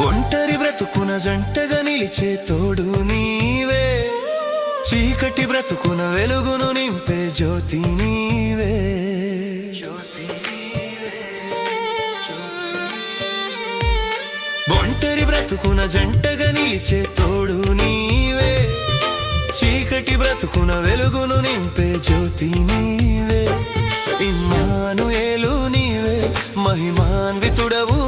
ఒంటరి బ్రతుకున జంటగా నిలిచే తోడు నీవే, చీకటి బ్రతుకున వెలుగును నింపే జ్యోతి నీవే. ఒంటరి బ్రతుకున జంటగా నిలిచే తోడు నీవే, చీకటి బ్రతుకున వెలుగును నింపే జ్యోతి నీవే. ఇమ్మానుయేలు నీవే, మహిమాన్వితుడవు